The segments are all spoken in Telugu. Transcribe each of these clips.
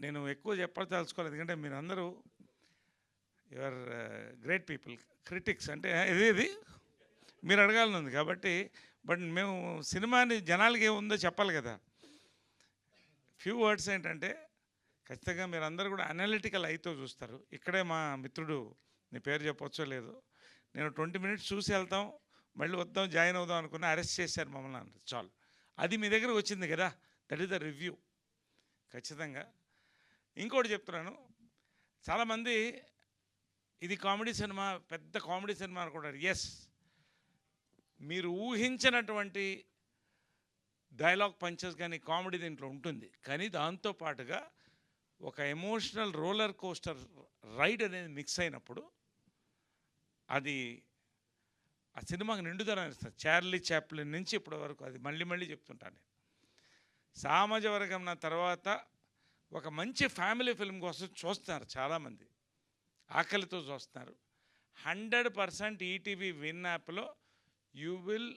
నేను ఎక్కువ చెప్పదలుచుకోలేదు, ఎందుకంటే మీరందరూ యువర్ గ్రేట్ పీపుల్. క్రిటిక్స్ అంటే ఇది మీరు అడగాలని ఉంది కాబట్టి, బట్ మేము సినిమాని జనాలకి ఏముందో చెప్పాలి కదా. ఫ్యూ వర్డ్స్ ఏంటంటే, ఖచ్చితంగా మీరు అందరూ కూడా అనలిటికల్ అయితో చూస్తారు. ఇక్కడే మా మిత్రుడు, నీ పేరు చెప్పొచ్చో లేదు, నేను 20 మినిట్స్ చూసి వెళ్తాం, మళ్ళీ వద్దాం జాయిన్ అవుదాం అనుకున్నా, అరెస్ట్ చేశారు మమ్మల్ని అన్నారు. చాలు, అది మీ దగ్గర వచ్చింది కదా, దట్ ఈస్ ద రివ్యూ. ఖచ్చితంగా ఇంకోటి చెప్తున్నాను, చాలామంది ఇది కామెడీ సినిమా, పెద్ద కామెడీ సినిమా అనుకుంటారు. ఎస్, మీరు ఊహించినటువంటి డైలాగ్ పంచెస్ కానీ కామెడీ దీంట్లో ఉంటుంది, కానీ దాంతోపాటుగా ఒక ఎమోషనల్ రోలర్ కోస్టర్ రైడ్ అనేది మిక్స్ అయినప్పుడు అది ఆ సినిమాకి నిండుదనం ఇస్తుంది. చార్లీ చాప్లిన్ నుంచి ఇప్పటి వరకు అది మళ్ళీ మళ్ళీ చెప్తుంటాను నేను. సామాజ వర్గం నా తర్వాత ఒక మంచి ఫ్యామిలీ ఫిల్మ్ కోసం చూస్తున్నారు చాలామంది, ఆకలితో చూస్తున్నారు. 100% ఈటీవీ విన్ యాప్లో you will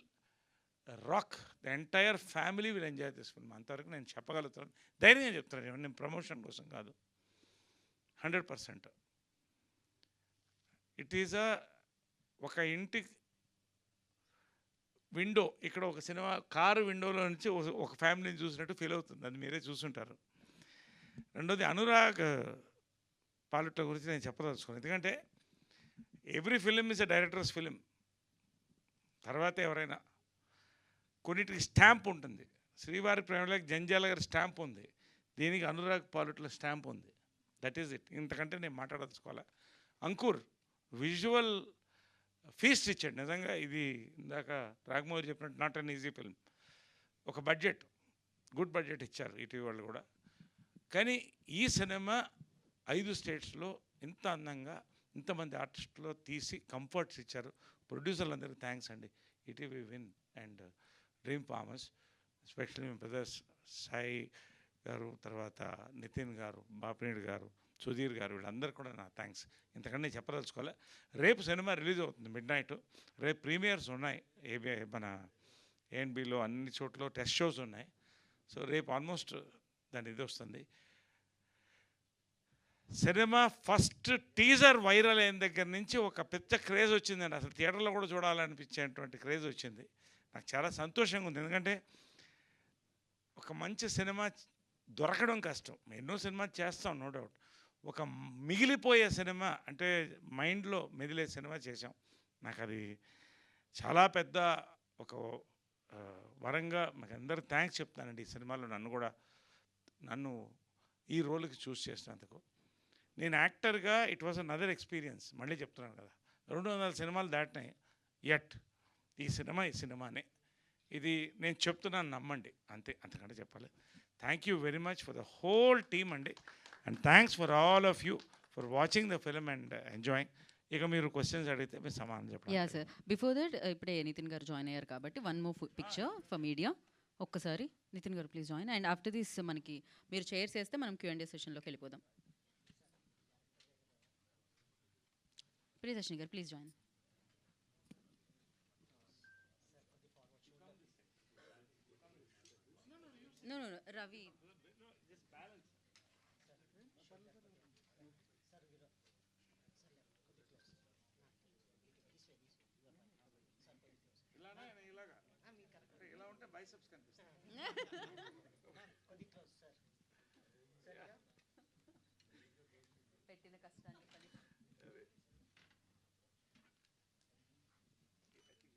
rock, the entire family will enjoy this film. అంతవరకు నేను చెప్పగలుగుతాను, ధైర్యంగా చెప్తున్నాను, నేను ప్రమోషన్ కోసం కాదు. 100% ఇట్ ఈజ్ ఒక ఇంటి విండో, ఇక్కడ ఒక సినిమా కారు విండోలో నుంచి ఒక ఫ్యామిలీని చూసినట్టు ఫీల్ అవుతుంది, అది మీరే చూసుంటారు. రెండోది అనురాగ్ పాలిట్ల గురించి నేను చెప్పదలుచుకోను, ఎందుకంటే every film is a directors film. తర్వాత ఎవరైనా కొన్నిటికి స్టాంప్ ఉంటుంది. శ్రీవారి ప్రేమలకు జంజాల గారి స్టాంప్ ఉంది, దీనికి అనురాగ్ పాలిట్ల స్టాంప్ ఉంది. దట్ ఈజ్ ఇట్, ఇంతకంటే నేను మాట్లాడదలుచుకోవాలా. అంకుర్ విజువల్ ఫీస్ట్ ఇచ్చాడు నిజంగా. ఇది ఇందాక రాఘమోహన్ చెప్పినట్టు నాట్ అన్ ఈజీ ఫిల్మ్. ఒక బడ్జెట్, గుడ్ బడ్జెట్ ఇచ్చారు ఇటీవల వాళ్ళు కూడా. కానీ ఈ సినిమా 5 స్టేట్స్లో ఇంత అందంగా ఇంతమంది ఆర్టిస్టులో తీసి కంఫర్ట్స్ ఇచ్చారు. ప్రొడ్యూసర్లందరికీ థ్యాంక్స్ అండి, ETV win and dream farmers, especially me brothers Sai గారు, తర్వాత నితిన్ గారు, బాపినేడు గారు, సుధీర్ గారు, వీళ్ళందరూ కూడా నా థ్యాంక్స్. ఇంతకంటే నేను చెప్పదలుచుకోవాలి. రేపు సినిమా రిలీజ్ అవుతుంది మిడ్నైట్. రేపు ప్రీమియర్స్ ఉన్నాయి, మన ఏఎన్బిలో అన్ని చోట్ల టెస్ట్ షోస్ ఉన్నాయి. సో రేపు ఆల్మోస్ట్ దాని ఇది వస్తుంది. సినిమా ఫస్ట్ టీజర్ వైరల్ అయిన దగ్గర నుంచి ఒక పెద్ద క్రేజ్ వచ్చిందండి. అసలు థియేటర్లో కూడా చూడాలనిపించేటువంటి క్రేజ్ వచ్చింది. నాకు చాలా సంతోషంగా ఉంది, ఎందుకంటే ఒక మంచి సినిమా దొరకడం కష్టం. ఎన్నో సినిమా చేస్తాం నో డౌట్, ఒక మిగిలిపోయే సినిమా అంటే మైండ్లో మెదిలే సినిమా చేశాం. నాకు అది చాలా పెద్ద ఒక వరంగా మీకు అందరూ థ్యాంక్స్ చెప్తానండి. ఈ సినిమాలో నన్ను ఈ రోల్కి చూస్ చేసినందుకు. నేను యాక్టర్గా ఇట్ వాజ్ అనదర్ ఎక్స్పీరియన్స్. మళ్ళీ చెప్తున్నాను కదా, 200 సినిమాలు దాటినాయి, ఎట్ ఈ సినిమానే. ఇది నేను చెప్తున్నాను, నమ్మండి, అంతే, అంతకంటే చెప్పాలి. Thank you very much for the whole team అండి, and thanks for all of you for watching the film and enjoying. ఇక మీరు క్వశ్చన్స్ అడిగితే మీరు సమాధానం చెప్పండి. యా సార్, బిఫోర్ దట్ ఇప్పుడే నితిన్ గారు జాయిన్ అయ్యారు కాబట్టి one more picture for media. ఒక్కసారి నితిన్ గారు please join, and after this మనకి మీరు చైర్స్ వేస్తే మనం Q&A సెషన్లోకి వెళ్ళిపోదాం. ప్రియదర్శిని గారు ప్లీజ్ జాయిన్. నో రవి. ఇలా ఉంటే బైసెప్స్ కనిపిస్తాయి. పెట్టిన కష్టాన్ని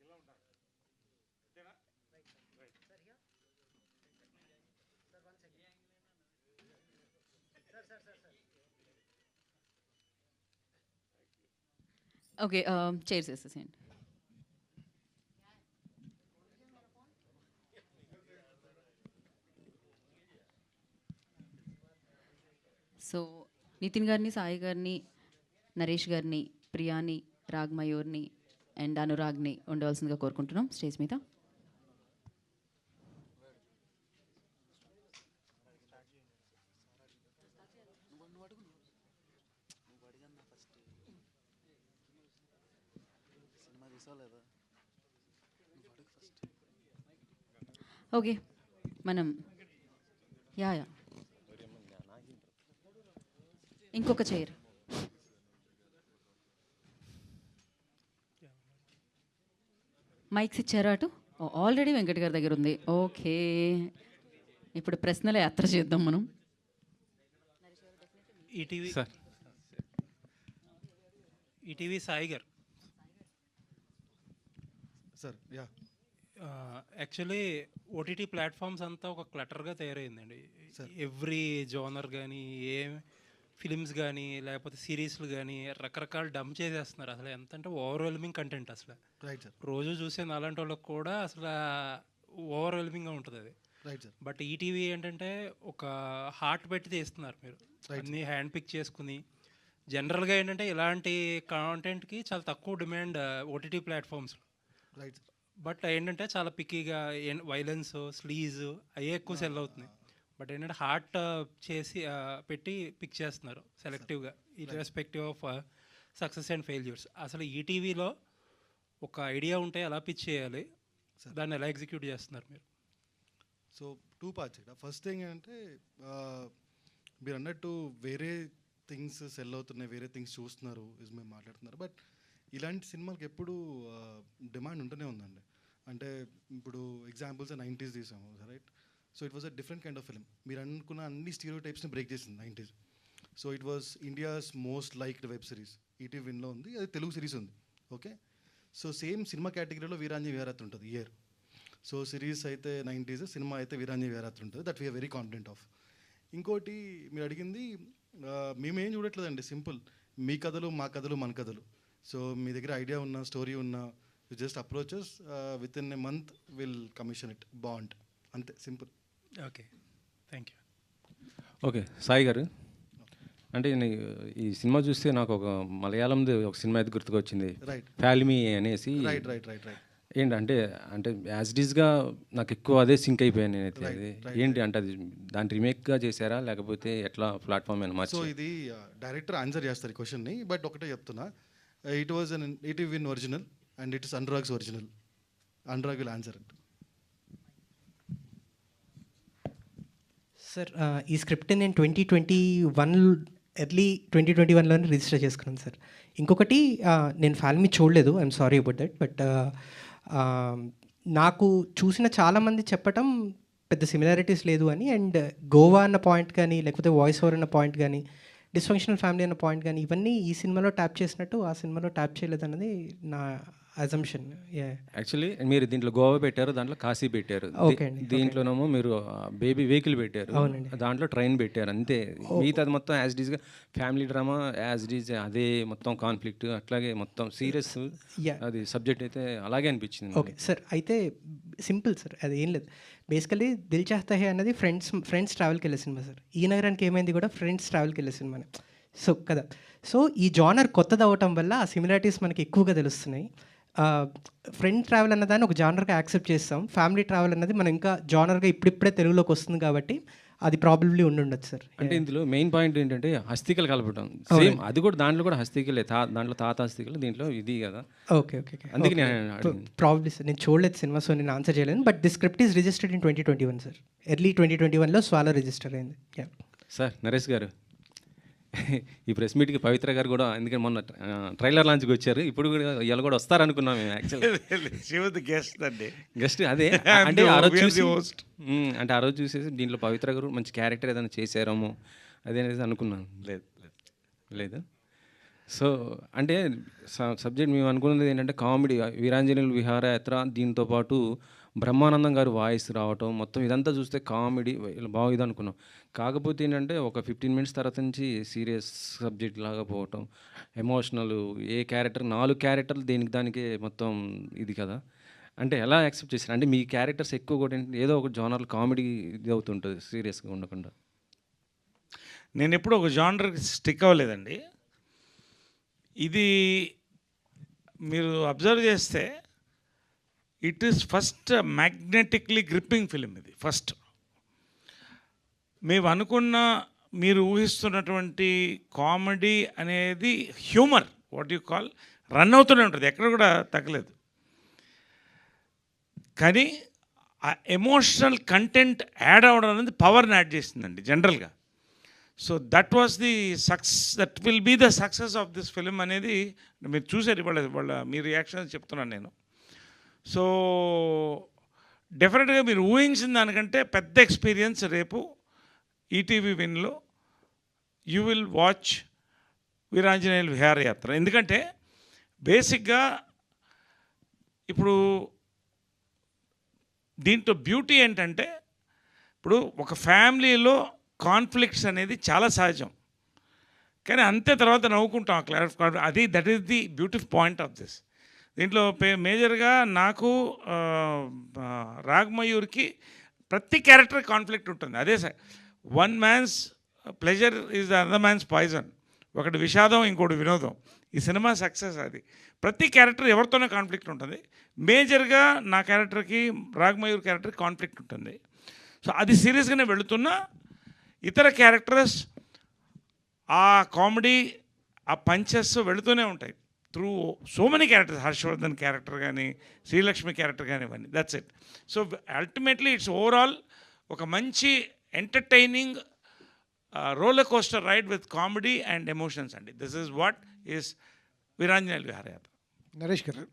ఇలా ఉంటారు, అంతేనా? రైట్ ఓకే, చైర్స్ వేసేసేయండి. సో నితిన్ గారిని, సాయి గారిని, నరేష్ గారిని, ప్రియాని, రాగ్మయూర్ని అండ్ అనురాగ్ని ఉండవలసిందిగా కోరుకుంటున్నాం స్టేజ్ మీద. ఓకే, మనం యా ఇంకొక చైర్. మైక్స్ ఇచ్చారా అటు? ఆల్రెడీ వెంకట్ గారి దగ్గర ఉంది. ఓకే, ఇప్పుడు ప్రశ్నల యాత్ర చేద్దాం మనం. ఈటీవీ సార్ ఈటీవీ సాయి గారు. Sir yeah actually OTT platforms అంతా ఒక క్లటర్గా తయారైందండి. Sir. ఎవ్రీ జోనర్ కానీ ఏ ఫిలిమ్స్ కానీ లేకపోతే సిరీస్లు కానీ రకరకాల డంప్ చేసేస్తున్నారు. అసలు ఎంత అంటే ఓవర్వెల్మింగ్ కంటెంట్. అసలు రైట్ సార్ రోజు చూసే నాలాంటి వాళ్ళకి కూడా అసలు ఓవర్వెల్మింగ్గా ఉంటుంది అది. రైట్ సార్ బట్ ఈటీవీ ఏంటంటే ఒక హార్ట్ పెట్టి తీస్తున్నారు మీరు. Right. అన్నీ హ్యాండ్ పిక్ చేసుకుని జనరల్గా ఏంటంటే ఇలాంటి కాంటెంట్కి చాలా తక్కువ డిమాండ్ ఓటీటీ ప్లాట్ఫామ్స్లో. రైట్ సార్ బట్ ఏంటంటే చాలా పిక్కీగా వైలెన్స్ స్లీజ్ అవి ఎక్కువ సెల్ అవుతున్నాయి. బట్ ఏంటంటే హార్ట్ చేసి పెట్టి పిక్ చేస్తున్నారు సెలెక్టివ్గా irrespective of success and failures. అసలు ఈటీవీలో ఒక ఐడియా ఉంటే ఎలా పిచ్ చేయాలి, దాన్ని ఎలా ఎగ్జిక్యూట్ చేస్తున్నారు మీరు? సో 2 parts ఇక్కడ. ఫస్ట్ థింగ్ ఏంటంటే మీరు అన్నట్టు వేరే థింగ్స్ సెల్ అవుతున్నాయి, వేరే థింగ్స్ చూస్తున్నారు మేము మాట్లాడుతున్నారు. బట్ ఇలాంటి సినిమాలకు ఎప్పుడు డిమాండ్ ఉంటూనే ఉందండి. అంటే ఇప్పుడు ఎగ్జాంపుల్స్ 90s తీసాము right. So it was a different kind of film. మీరు అనుకున్న అన్ని స్టీరియో టైప్స్ని బ్రేక్ చేసింది 90s. So it was India's most liked web series. ETV విన్లో ఉంది, అది తెలుగు సిరీస్ ఉంది. ఓకే, సో సేమ్ సినిమా కేటగిరీలో వీరాంజీ వీరాత్రి ఉంటుంది ఇయర్. సో సిరీస్ అయితే 90s, సినిమా అయితే వీరాంజీ వీరాత్రి ఉంటుంది. That we are very confident of. ఇంకోటి మీరు అడిగింది మేమేం చూడట్లేదండి, సింపుల్ మీ కథలు మా కథలు మన కథలు. సో మీ దగ్గర ఐడియా ఉన్న స్టోరీ ఉన్న you just approaches with in a month will commission it bond, అంతే simple. Okay, thank you. Okay Sai garu, అంటే ఈ సినిమా చూస్తే నాకు ఒక మలయాళంది ఒక సినిమా అయితే గుర్తుకొచ్చింది, రైట్ ఫ్యాల్మీ అనేసి. రైట్ రైట్ రైట్ రైట్ ఏంటంటే అంటే యాజ్ ఇట్ ఈస్గా నాకు ఎక్కువ అదే సింక్ అయిపోయాను నేనైతే. Right, అది right, ఏంటి అంటే అది దాని రీమేక్గా చేశారా లేకపోతే ఎట్లా ప్లాట్ఫామ్ అయినా సో మార్చి? ఇది డైరెక్టర్ ఆన్సర్ చేస్తారు ఈ క్వశ్చన్ని. బట్ ఒకటే చెప్తున్నా, it was an ETV win original and it is Anurag's original. Anurag will answer it. Sir ఈ స్క్రిప్ట్ నేను 2021 ఎర్లీ 2021లోనే రిజిస్టర్ చేసుకున్నాను సార్. ఇంకొకటి నేను ఫ్యాల్మీ చూడలేదు, I'm sorry about that. But నాకు చూసిన చాలామంది చెప్పటం పెద్ద సిమిలారిటీస్ లేదు అని. అండ్ గోవా అన్న పాయింట్ కానీ లేకపోతే వాయిస్ ఓవర్ అన్న పాయింట్ కానీ డిస్ఫంక్షనల్ ఫ్యామిలీ అన్న పాయింట్ కానీ ఇవన్నీ ఈ సినిమాలో ట్యాప్ చేసినట్టు ఆ సినిమాలో ట్యాప్ చేయలేదు అన్నది నా అజంప్షన్. యాక్చువల్లీ మీరు దీంట్లో గోవా పెట్టారు, దాంట్లో కాశీ పెట్టారు, Okay అండి, దీంట్లోనేమో మీరు బేబీ వెహికల్ పెట్టారు, అవునండి. దాంట్లో ట్రైన్ పెట్టారు, అంతే. మిగతాది మొత్తం యాజ్ డీజ్గా ఫ్యామిలీ డ్రామా యాజ్ డీజ్ అదే మొత్తం కాన్ఫ్లిక్ట్ అట్లాగే మొత్తం సీరియస్ Yeah. అది సబ్జెక్ట్ అయితే అలాగే అనిపించింది. ఓకే సార్, అయితే సింపుల్ సార్, అది ఏం లేదు. బేసికలీ దిల్ చాహతా హై అన్నది ఫ్రెండ్స్ ట్రావెల్కి వెళ్ళే సినిమా సార్. ఈ నగరానికి ఏమైంది కూడా ఫ్రెండ్స్ ట్రావెల్కి వెళ్ళే సినిమానే. సో కదా, సో ఈ జానర్ కొత్తది అవ్వటం వల్ల ఆ సిమిలారిటీస్ మనకి ఎక్కువగా తెలుస్తున్నాయి. ఫ్రెండ్ ట్రావెల్ అన్నదాన్ని ఒక జానర్గా యాక్సెప్ట్ చేస్తాం. ఫ్యామిలీ ట్రావెల్ అన్నది మనం ఇంకా జానర్గా ఇప్పుడిప్పుడే తెలుగులోకి వస్తుంది కాబట్టి అది ప్రాబబ్లీ ఉండొచ్చు సార్. అంటే ఇందులో మెయిన్ పాయింట్ ఏంటంటే హస్తికలు కలపడం. సేమ్ అది కూడా దాంట్లో కూడా హస్తికలే, దాంట్లో తాత హస్తికలు, దీంట్లో ఇది కదా. ఓకే ఓకే అందుకే నేను అడిగింది. ప్రాబ్లీ సార్, నేను చూడలేదు సినిమా, సో నేను ఆన్సర్ చేయలేను. But the script is registered in 2021 sir. Early 2021లో స్వాలో రిజిస్టర్ అయింది. సార్ నరేష్ గారు, ఈ ప్రెస్ మీట్కి పవిత్ర గారు కూడా ఎందుకంటే మొన్న ట్రైలర్ లాంచ్కి వచ్చారు, ఇప్పుడు కూడా ఇలా కూడా వస్తారనుకున్నాం మేము యాక్చువల్లీ. గెస్ట్ అండి, జస్ట్ అదే I'm అంటే the- ఆ రోజు we are చూసి the host. అంటే ఆ రోజు చూసేసి దీంట్లో పవిత్ర గారు మంచి క్యారెక్టర్ ఏదైనా చేశారేమో అదేనేది అనుకున్నాను. లేదు లేదు. సో అంటే సబ్జెక్ట్ మేము అనుకున్నది ఏంటంటే కామెడీ, వీరాంజనేయులు విహారయాత్ర, దీంతో పాటు బ్రహ్మానందం గారు వాయిస్ రావటం, మొత్తం ఇదంతా చూస్తే కామెడీ బాగుంది అనుకున్నాం. కాకపోతే ఏంటంటే ఒక 15 minutes తర్వాత నుంచి సీరియస్ సబ్జెక్ట్ లాగా పోవటం, ఎమోషనల్, ఏ క్యారెక్టర్ 4 క్యారెక్టర్లు దేనికి దానికే మొత్తం ఇది కదా. అంటే ఎలా యాక్సెప్ట్ చేశారు? అంటే మీ క్యారెక్టర్స్ ఎక్కువ కూడా ఏదో ఒక జానర్లో కామెడీ ఇది అవుతుంటుంది సీరియస్గా ఉండకుండా. నేను ఎప్పుడు ఒక జానర్కి స్టిక్ అవ్వలేదండి. ఇది మీరు అబ్జర్వ్ చేస్తే it is first magnetically gripping film. ఇది ఫస్ట్ మేము అనుకున్న, మీరు ఊహిస్తున్నటువంటి కామెడీ అనేది humour what you call run అవుతూనే ఉంటుంది, ఎక్కడ కూడా తగ్గలేదు. కానీ ఆ ఎమోషనల్ కంటెంట్ యాడ్ అవ్వడం అనేది పవర్ని యాడ్ చేసిందండి జనరల్గా. So that was the that will be the success of this film అనేది మీరు చూసారు ఇవాళ మీ రియాక్షన్ చెప్తున్నాను నేను. సో డెఫినెట్గా మీరు ఊహించిన దానికంటే పెద్ద ఎక్స్పీరియన్స్ రేపు ఈటీవీ విన్లో you will watch Veeranjaneyulu Viharayatra. ఎందుకంటే బేసిక్గా ఇప్పుడు దీంట్లో బ్యూటీ ఏంటంటే ఇప్పుడు ఒక ఫ్యామిలీలో కాన్ఫ్లిక్ట్స్ అనేది చాలా సహజం, కానీ అంతే తర్వాత నవ్వుకుంటాం అది that is the beautiful point of this. దీంట్లో మేజర్గా నాకు రాగమయూర్కి ప్రతి క్యారెక్టర్ కాన్ఫ్లిక్ట్ ఉంటుంది. అదే sir, one man's pleasure is the other man's poison. ఒకటి విషాదం, ఇంకోటి వినోదం. ఈ సినిమా సక్సెస్ అది. ప్రతి క్యారెక్టర్ ఎవరితోనే కాన్ఫ్లిక్ట్ ఉంటుంది. మేజర్గా నా క్యారెక్టర్కి, రాగమయూర్ క్యారెక్టర్కి కాన్ఫ్లిక్ట్ ఉంటుంది. సో అది సీరియస్గానే వెళుతున్నా ఇతర క్యారెక్టర్స్ ఆ కామెడీ, ఆ పంచెస్ వెళుతూనే ఉంటాయి through so many characters. Harshavardhan character కానీ, శ్రీలక్ష్మి క్యారెక్టర్ కానీ, ఇవన్నీ. That's it. So ultimately it's overall ఒక మంచి entertaining roller coaster ride with comedy and emotions అండి. This is what is Veeranjaneyulu Viharayatra. Naresh garu,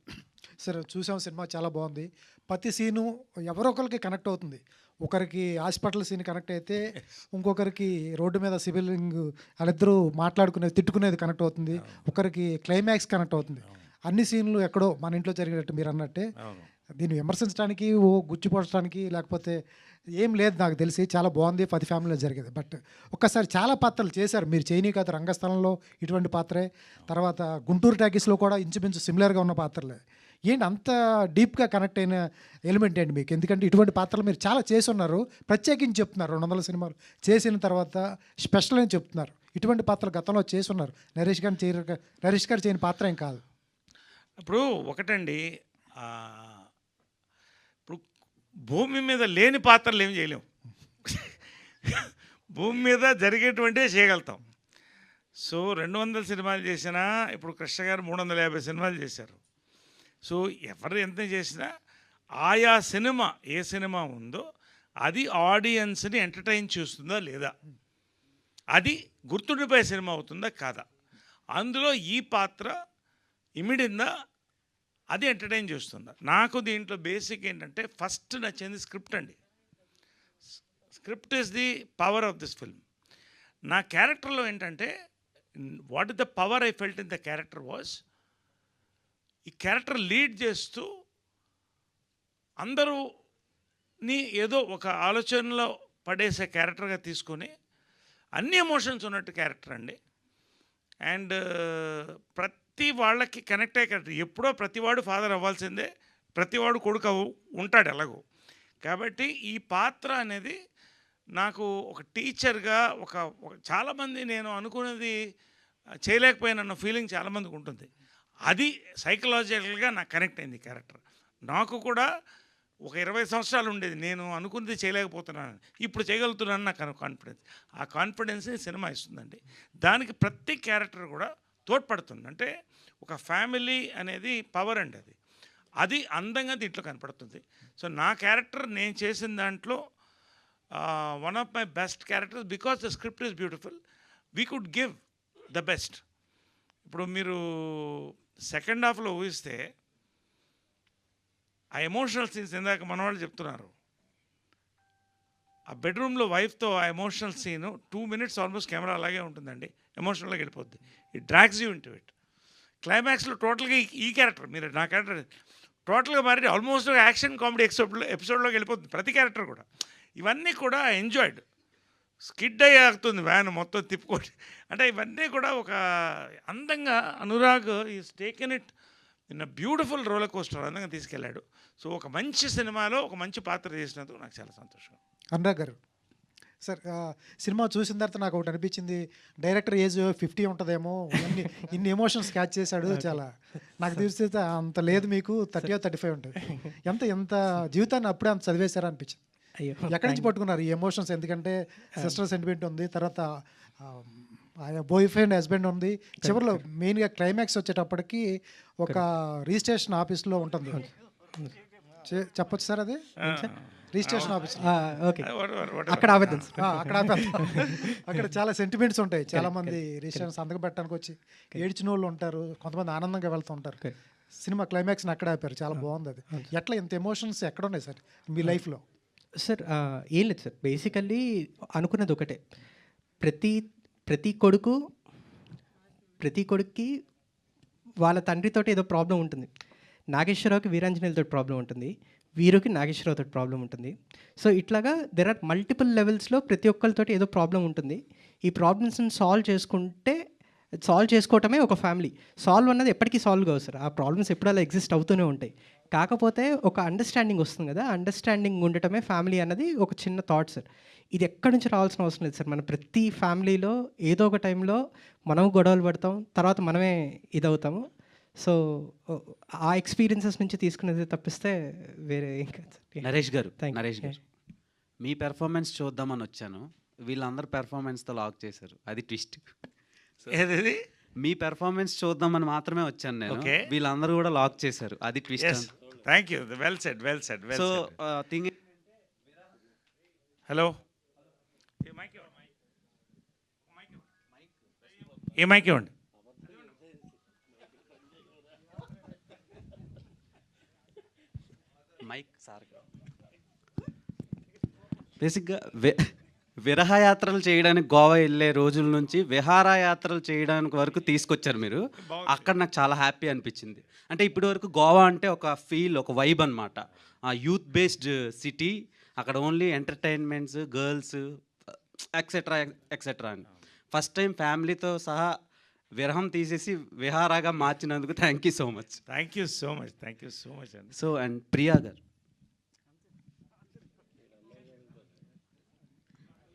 sir చూసాం సినిమా చాలా బాగుంది. ప్రతి సీను ఎవరొకరికి కనెక్ట్ అవుతుంది. ఒకరికి హాస్పిటల్ సీన్ కనెక్ట్ అయితే ఇంకొకరికి రోడ్డు మీద సివిలింగ్ వాళ్ళిద్దరూ మాట్లాడుకునేది, తిట్టుకునేది కనెక్ట్ అవుతుంది. ఒకరికి క్లైమాక్స్ కనెక్ట్ అవుతుంది. అన్ని సీన్లు ఎక్కడో మన ఇంట్లో జరిగినట్టు మీరు అన్నట్టే. దీన్ని విమర్శించడానికి, ఓ గుచ్చిపడటానికి లేకపోతే ఏం లేదు నాకు తెలిసి. చాలా బాగుంది, 10 ఫ్యామిలీలో జరిగేది. బట్ ఒక్కసారి చాలా పాత్రలు చేశారు మీరు. చేయని కథ రంగస్థలంలో ఇటువంటి పాత్రే, తర్వాత గుంటూరు టాకీస్లో కూడా ఇంచుమించు సిమిలర్గా ఉన్న పాత్రలే. ఏంటి అంత డీప్గా కనెక్ట్ అయిన ఎలిమెంట్ ఏంటి మీకు? ఎందుకంటే ఇటువంటి పాత్రలు మీరు చాలా చేసి ఉన్నారు, ప్రత్యేకించి చెప్తున్నారు. 200 సినిమాలు చేసిన తర్వాత స్పెషల్ అని చెప్తున్నారు. ఇటువంటి పాత్రలు గతంలో చేసి ఉన్నారు. నరేష్ గారు చేయని పాత్ర ఏం కాదు. ఇప్పుడు ఒకటండి, ఇప్పుడు భూమి మీద లేని పాత్రలు ఏం చేయలేము. భూమి మీద జరిగేటువంటివే చేయగలుగుతాం. సో 200 సినిమాలు చేసినా, ఇప్పుడు కృష్ణ గారు 350 సినిమాలు చేశారు. సో ఎవరు ఎంత చేసినా ఆయా సినిమా ఏ సినిమా ఉందో అది ఆడియన్స్ని ఎంటర్టైన్ చేస్తుందా లేదా, అది గుర్తుండిపోయే సినిమా అవుతుందా కాదా, అందులో ఈ పాత్ర ఇమిడిందా, అది ఎంటర్టైన్ చేస్తుందా. నాకు దీంట్లో బేసిక్ ఏంటంటే ఫస్ట్ నచ్చింది స్క్రిప్ట్ అండి. Script is the power of this film. నా క్యారెక్టర్లో ఏంటంటే what is the power I felt in the character was, ఈ క్యారెక్టర్ లీడ్ చేస్తూ అందరూని ఏదో ఒక ఆలోచనలో పడేసే క్యారెక్టర్గా తీసుకొని అన్ని ఎమోషన్స్ ఉన్నట్టు క్యారెక్టర్ అండి. అండ్ ప్రతి వాళ్ళకి కనెక్ట్ అయ్యే క్యారెక్టర్. ఎప్పుడో ప్రతివాడు ఫాదర్ అవ్వాల్సిందే, ప్రతివాడు కొడుకు ఉంటాడు ఎలాగో. కాబట్టి ఈ పాత్ర అనేది నాకు ఒక టీచర్గా ఒక చాలామంది నేను అనుకున్నది చేయలేకపోయిన ఫీలింగ్ చాలామందికి ఉంటుంది. అది సైకలాజికల్గా నాకు కనెక్ట్ అయింది క్యారెక్టర్. నాకు కూడా ఒక 20 సంవత్సరాలు ఉండేది, నేను అనుకున్నది చేయలేకపోతున్నాను, ఇప్పుడు చేయగలుగుతున్నాను నాకు కాన్ఫిడెన్స్. ఆ కాన్ఫిడెన్స్ని సినిమా ఇస్తుందండి. దానికి ప్రతి క్యారెక్టర్ కూడా తోడ్పడుతుంది. అంటే ఒక ఫ్యామిలీ అనేది పవర్ అండి, అది అందంగా దీంట్లో కనపడుతుంది. సో నా క్యారెక్టర్ నేను చేసిన దాంట్లో one of my best characters. Because the script is beautiful, we could give the best. ఇప్పుడు మీరు సెకండ్ హాఫ్లో ఊహిస్తే ఆ ఎమోషనల్ సీన్స్, ఇందాక మన వాళ్ళు చెప్తున్నారు, ఆ బెడ్రూమ్లో వైఫ్తో ఆ emotional scene 2 minutes almost camera అలాగే ఉంటుందండి. ఎమోషనల్గా వెళ్ళిపోద్ది. It drags you into it. క్లైమాక్స్లో టోటల్గా ఈ క్యారెక్టర్, మీరు నా క్యారెక్టర్ టోటల్గా మారి ఆల్మోస్ట్ యాక్షన్ కామెడీ ఎపిసోడ్లోకి వెళ్ళిపోతుంది ప్రతి క్యారెక్టర్ కూడా. ఇవన్నీ కూడా ఎంజాయ్డ్. స్కిడ్ అయ్యాగుతుంది వ్యాన్ మొత్తం తిప్పుకోటి. అంటే ఇవన్నీ కూడా ఒక అందంగా Anurag is taken it in a beautiful roller coaster అందంగా తీసుకెళ్ళాడు. సో ఒక మంచి సినిమాలో ఒక మంచి పాత్ర చేసినందుకు నాకు చాలా సంతోషం. అనురాగ్ గారు, సార్ సినిమా చూసిన తర్వాత నాకు ఒకటి అనిపించింది, డైరెక్టర్ ఏజ్ 50 ఉంటుందేమో, ఇన్ని ఎమోషన్స్ క్యాచ్ చేశాడు. చాలా నాకు తెలిసి అంత లేదు, మీకు 30 or 35 ఉంటుంది. ఎంత జీవితాన్ని అప్పుడే అంత చదివేశారా అనిపించింది. ఎక్కడి నుంచి పట్టుకున్నారు ఈ ఎమోషన్స్? ఎందుకంటే సిస్టర్ సెంటిమెంట్ ఉంది, తర్వాత బాయ్ ఫ్రెండ్ హస్బెండ్ ఉంది, చివరిలో మెయిన్గా క్లైమాక్స్ వచ్చేటప్పటికి ఒక రిజిస్ట్రేషన్ ఆఫీస్లో ఉంటుంది. చెప్పొచ్చు సార్ అది రిజిస్ట్రేషన్ ఆఫీస్ ఓకే అక్కడ ఆపేద్దాం సార్. అక్కడ ఆపేద్దాం. అక్కడ చాలా సెంటిమెంట్స్ ఉంటాయి. చాలా మంది రిజిస్ట్రేషన్ సంతకం పెట్టడానికి వచ్చి ఏడ్చిన వాళ్ళు ఉంటారు, కొంతమంది ఆనందంగా వెళ్తూ ఉంటారు. సినిమా క్లైమాక్స్ని అక్కడ ఆపారు, చాలా బాగుంది అది. ఎట్లా ఇంత ఎమోషన్స్ ఎక్కడ ఉన్నాయి సార్ మీ లైఫ్లో? సార్ ఏం లేదు సార్, బేసికల్లీ అనుకున్నది ఒకటే, ప్రతి కొడుక్కి వాళ్ళ తండ్రితోటి ఏదో ప్రాబ్లం ఉంటుంది. నాగేశ్వరరావుకి వీరాంజనేయులతో ప్రాబ్లం ఉంటుంది, వీరుకి నాగేశ్వరరావుతో ప్రాబ్లం ఉంటుంది. సో ఇట్లాగా దెర్ ఆర్ మల్టిపుల్ లెవెల్స్లో ప్రతి ఒక్కరితోటి ఏదో ప్రాబ్లం ఉంటుంది. ఈ ప్రాబ్లమ్స్ని సాల్వ్ చేసుకోవటమే ఒక ఫ్యామిలీ. సాల్వ్ అన్నది ఎప్పటికీ సాల్వ్ కావు సార్, ఆ ప్రాబ్లమ్స్ ఎప్పుడు అలా ఎగ్జిస్ట్ అవుతూనే ఉంటాయి. కాకపోతే ఒక అండర్స్టాండింగ్ వస్తుంది కదా, అండర్స్టాండింగ్ ఉండటమే ఫ్యామిలీ అన్నది ఒక చిన్న థాట్ సార్. ఇది ఎక్కడి నుంచి రావాల్సిన అవసరం లేదు సార్. మన ప్రతి ఫ్యామిలీలో ఏదో ఒక టైంలో మనం గొడవలు పడతాం, తర్వాత మనమే ఇదవుతాము. సో ఆ ఎక్స్పీరియన్సెస్ నుంచి తీసుకునేది తప్పిస్తే వేరే ఇంకా నరేష్ గారు, Thank you. నరేష్ గారు, మీ పెర్ఫార్మెన్స్ చూద్దామని వచ్చాను. వీళ్ళందరూ పెర్ఫార్మెన్స్తో లాక్ చేశారు, అది ట్విస్ట్. ఏది మీ పెర్ఫార్మెన్స్ చూద్దామని మాత్రమే వచ్చాను నేను, Okay. వీళ్ళందరూ కూడా లాక్ చేశారు, అది twist. Thank you, well said so thing hello, ఏ మైక్ ఇవ్వండి. మైక్ సార్ బేసిక్గా విరహయాత్రలు చేయడానికి గోవా వెళ్ళే రోజుల నుంచి విహారయాత్రలు చేయడానికి వరకు తీసుకొచ్చారు మీరు. అక్కడ నాకు చాలా హ్యాపీ అనిపించింది. అంటే ఇప్పటి వరకు గోవా అంటే ఒక ఫీల్, ఒక వైబ్ అనమాట, యూత్ బేస్డ్ సిటీ. అక్కడ only entertainments, girls etcetera etcetera అని. ఫస్ట్ టైం ఫ్యామిలీతో సహా విరహం తీసేసి విహారాగా మార్చినందుకు thank you so much. Thank you so much, thank you so much అండి. సో అండ్ ప్రియా గారు,